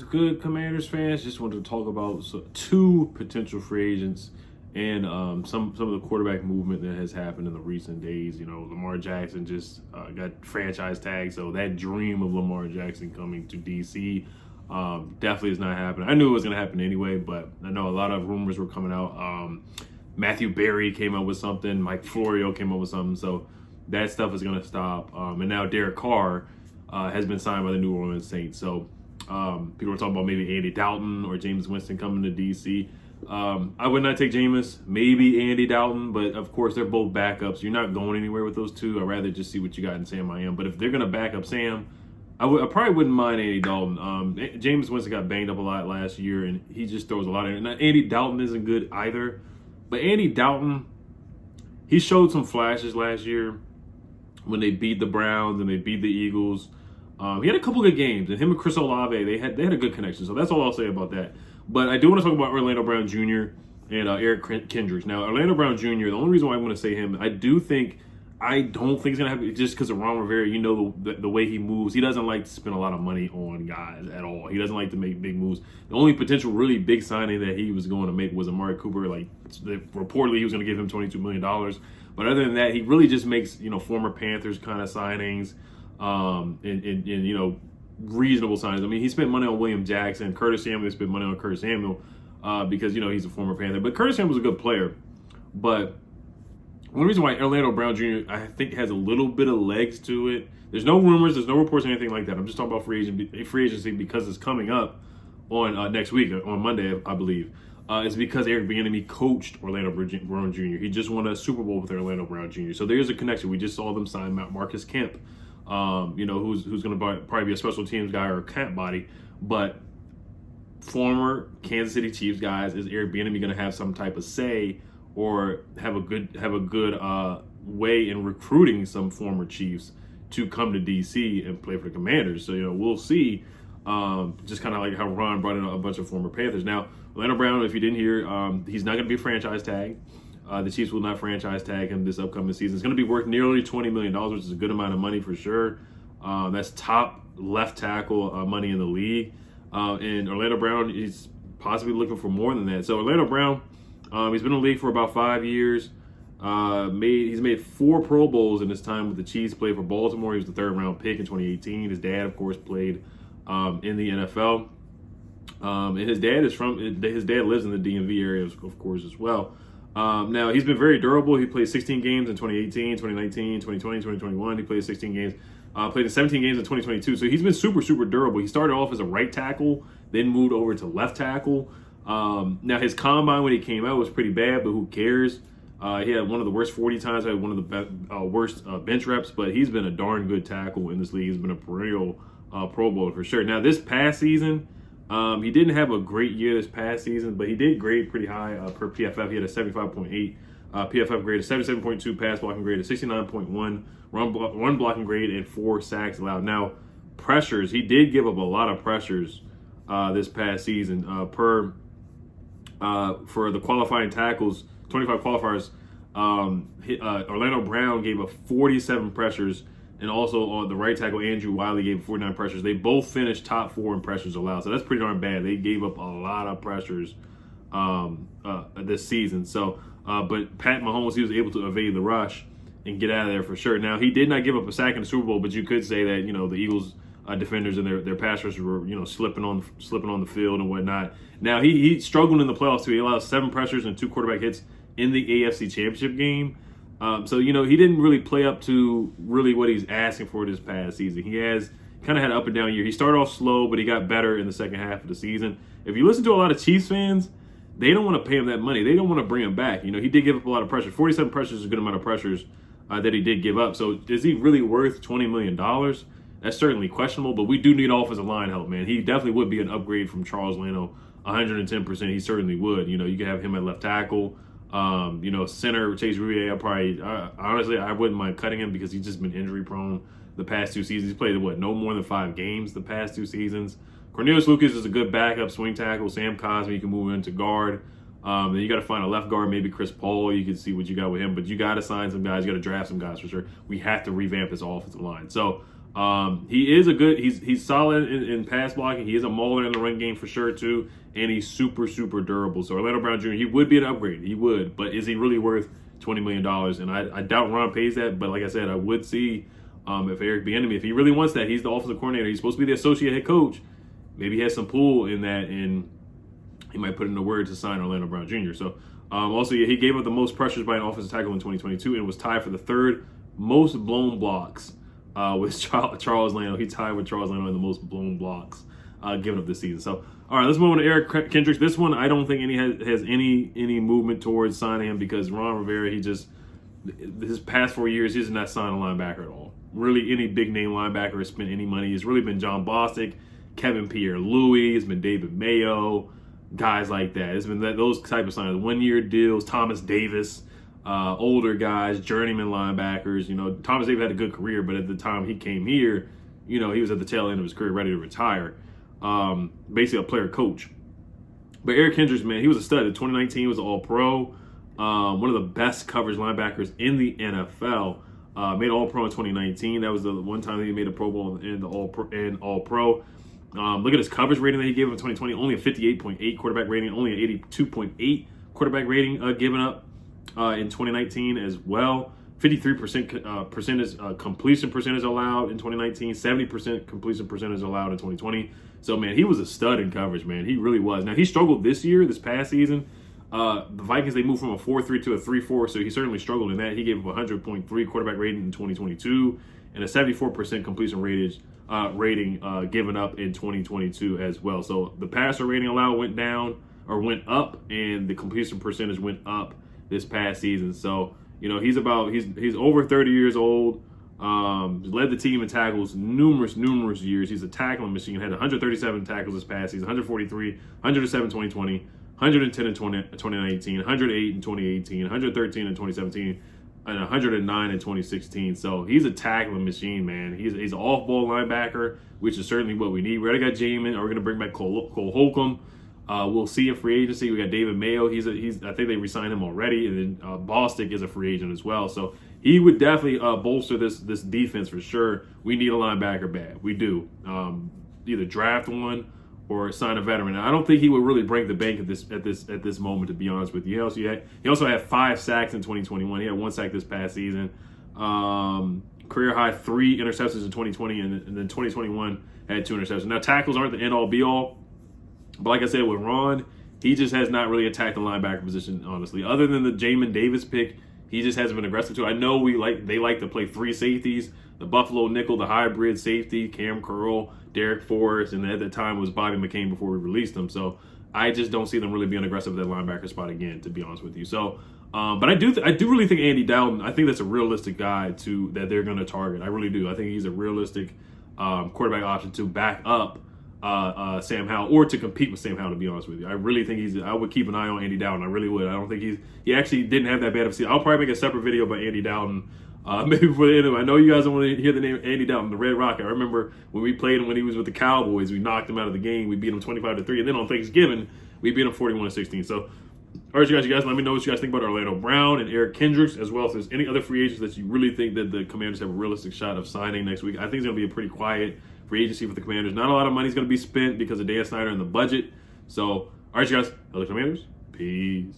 good, Commanders fans? Just wanted to talk about two potential free agents and some of the quarterback movement that has happened in the recent days. You know, Lamar Jackson just got franchise tagged, so that dream of Lamar Jackson coming to DC definitely is not happening. I knew it was going to happen anyway, but I know a lot of rumors were coming out. Matthew Berry came up with something. Mike Florio came up with something. So that stuff is going to stop. And now Derek Carr has been signed by the New Orleans Saints. So people are talking about maybe Andy Dalton or Jameis Winston coming to DC. I would not take Jameis, maybe Andy Dalton, but of course they're both backups. You're not going anywhere with those two. I'd rather just see what you got in Sam I Am. But if they're going to back up Sam, I probably wouldn't mind Andy Dalton. Jameis Winston got banged up a lot last year, and he just throws a lot in. Now, Andy Dalton isn't good either, but Andy Dalton, he showed some flashes last year when they beat the Browns and they beat the Eagles. He had a couple good games, and him and Chris Olave, they had a good connection. So that's all I'll say about that. But I do want to talk about Orlando Brown Jr. and Eric Kendricks. Now, Orlando Brown Jr., the only reason why I want to say him, I don't think it's going to happen just because of Ron Rivera. You know the way he moves. He doesn't like to spend a lot of money on guys at all. He doesn't like to make big moves. The only potential really big signing that he was going to make was Amari Cooper. Like, reportedly, he was going to give him $22 million. But other than that, he really just makes, former Panthers kind of signings and reasonable signings. I mean, he spent money on William Jackson. Curtis Samuel spent money on Curtis Samuel because, he's a former Panther. But Curtis Samuel's a good player. But one reason why Orlando Brown Jr., I think, has a little bit of legs to it. There's no rumors. There's no reports or anything like that. I'm just talking about free agency because it's coming up on next week, on Monday, I believe. It's because Eric Bieniemy coached Orlando Brown Jr. He just won a Super Bowl with Orlando Brown Jr. So there's a connection. We just saw them sign Marcus Kemp, who's going to probably be a special teams guy or a camp body. But former Kansas City Chiefs guys, is Eric Bieniemy going to have some type of say or have a good way in recruiting some former Chiefs to come to DC and play for the Commanders? So we'll see. Just kind of like how Ron brought in a bunch of former Panthers. Now, Orlando Brown, if you didn't hear, he's not going to be franchise tagged. The Chiefs will not franchise tag him this upcoming season. It's going to be worth nearly $20 million, which is a good amount of money for sure. That's top left tackle money in the league. And Orlando Brown is possibly looking for more than that. So Orlando Brown, he's been in the league for about 5 years. He's made 4 Pro Bowls in his time with the Chiefs. Played for Baltimore. He was the 3rd round pick in 2018. His dad, of course, played in the NFL. And his dad lives in the DMV area, of course, as well. Now, he's been very durable. He played 16 games in 2018, 2019, 2020, 2021. He played 16 games. Played in 17 games in 2022. So he's been super, super durable. He started off as a right tackle, then moved over to left tackle. Now, his combine when he came out was pretty bad, but who cares? He had one of the worst 40 times, had one of the worst bench reps, but he's been a darn good tackle in this league. He's been a perennial Pro Bowler for sure. Now, this past season, he didn't have a great year this past season, but he did grade pretty high per PFF. He had a 75.8 PFF grade, a 77.2 pass blocking grade, a 69.1 run blocking grade, and 4 sacks allowed. Now, pressures, he did give up a lot of pressures this past season. For the qualifying tackles, 25 qualifiers, Orlando Brown gave up 47 pressures, and also on the right tackle, Andrew Wiley gave 49 pressures. They both finished top 4 in pressures allowed, so that's pretty darn bad. They gave up a lot of pressures this season. So, but Pat Mahomes, he was able to evade the rush and get out of there for sure. Now, he did not give up a sack in the Super Bowl, but you could say that the Eagles defenders and their pass rushers were slipping on the field and whatnot. Now, he struggled in the playoffs too. He allowed 7 pressures and 2 quarterback hits in the AFC Championship game. So, he didn't really play up to really what he's asking for this past season. He has kind of had an up and down year. He started off slow, but he got better in the second half of the season. If you listen to a lot of Chiefs fans, they don't want to pay him that money. They don't want to bring him back. He did give up a lot of pressure. 47 pressures is a good amount of pressures that he did give up. So is he really worth $20 million? That's certainly questionable, but we do need offensive line help, man. He definitely would be an upgrade from Charles Leno, 110%. He certainly would. You could have him at left tackle. Center Chase Roullier, honestly, I wouldn't mind cutting him because he's just been injury prone the past 2 seasons. He's played no more than 5 games the past 2 seasons. Cornelius Lucas is a good backup swing tackle. Sam Cosmi, you can move into guard. Then you got to find a left guard, maybe Chris Paul. You can see what you got with him, but you got to sign some guys. You got to draft some guys for sure. We have to revamp this offensive line. So He is a good. He's solid in pass blocking. He is a mauler in the run game for sure too, and he's super durable. So Orlando Brown Jr. he would be an upgrade. He would, but is he really worth $20 million? And I doubt Ron pays that. But like I said, I would see if Eric Bieniemy, if he really wants that, he's the offensive coordinator. He's supposed to be the associate head coach. Maybe he has some pull in that, and he might put in the word to sign Orlando Brown Jr. So also, yeah, he gave up the most pressures by an offensive tackle in 2022 and was tied for the third most blown blocks with Charles Lano. He tied with Charles Lano in the most blown blocks given up this season. So, all right, let's move on to Eric Kendricks. This one, I don't think has any movement towards signing him because Ron Rivera, his past 4 years, he has not signed a linebacker at all. Really, any big name linebacker has spent any money. It's really been John Bostic, Kevin Pierre-Louis, it's been David Mayo, guys like that. It's been those type of signings, 1 year deals, Thomas Davis, older guys, journeyman linebackers. You know, Thomas Davis had a good career, but at the time he came here, you know, he was at the tail end of his career, ready to retire. Basically a player coach. But Eric Kendricks, man, he was a stud. In 2019, he was an All-Pro, one of the best coverage linebackers in the NFL. Made All-Pro in 2019. That was the one time he made a Pro Bowl and All-Pro. Look at his coverage rating that he gave him in 2020. Only a 58.8 quarterback rating. Only an 82.8 quarterback rating given up in 2019 as well. 53% completion percentage allowed in 2019. 70% completion percentage allowed in 2020. So, man, he was a stud in coverage, man. He really was. Now, he struggled this past season. The Vikings, they moved from a 4-3 to a 3-4, so he certainly struggled in that. He gave up 100.3 quarterback rating in 2022 and a 74% completion rating given up in 2022 as well. So the passer rating allowed went up, and the completion percentage went up this past season. So, you know, he's over 30 years old. Led the team in tackles numerous years. He's a tackling machine. Had 137 tackles this past season, 143, 107 in 2020, 110 in 2019, 108 in 2018, 113 in 2017, and 109 in 2016. So he's a tackling machine, man. He's an off-ball linebacker, which is certainly what we need. We already got Jamin. We're going to bring back Cole Holcomb. We'll see in free agency. We got David Mayo. I think they re-signed him already. And then Bostic is a free agent as well. So he would definitely bolster this defense for sure. We need a linebacker bad. We do. Either draft one or sign a veteran. And I don't think he would really break the bank at this moment, to be honest with you. He also had 5 sacks in 2021. He had 1 sack this past season. Career high 3 interceptions in 2020, and then 2021 had 2 interceptions. Now, tackles aren't the end-all, be-all. But like I said, with Ron, he just has not really attacked the linebacker position, honestly. Other than the Jamin Davis pick, he just hasn't been aggressive to it. I know they like to play 3 safeties, the Buffalo nickel, the hybrid safety, Cam Curl, Derek Forrest, and at the time was Bobby McCain before we released him. So I just don't see them really being aggressive at that linebacker spot again, to be honest with you. So, but I do really think Andy Dalton, I think that's a realistic guy that they're going to target. I really do. I think he's a realistic quarterback option to back up Sam Howell, or to compete with Sam Howell, to be honest with you. I really think I would keep an eye on Andy Dalton. I really would. I don't think he actually didn't have that bad of a season. I'll probably make a separate video about Andy Dalton maybe before the end of it. I know you guys don't want to hear the name Andy Dalton, the Red Rocket. I remember when we played him when he was with the Cowboys, we knocked him out of the game. We beat him 25-3, and then on Thanksgiving, we beat him 41-16. So, all right, you guys, let me know what you guys think about Orlando Brown and Eric Kendricks, as well as if there's any other free agents that you really think that the Commanders have a realistic shot of signing next week. I think it's going to be a pretty quiet free agency for the Commanders. Not a lot of money is going to be spent because of Dan Snyder and the budget. So, all right, you guys, other Commanders, peace.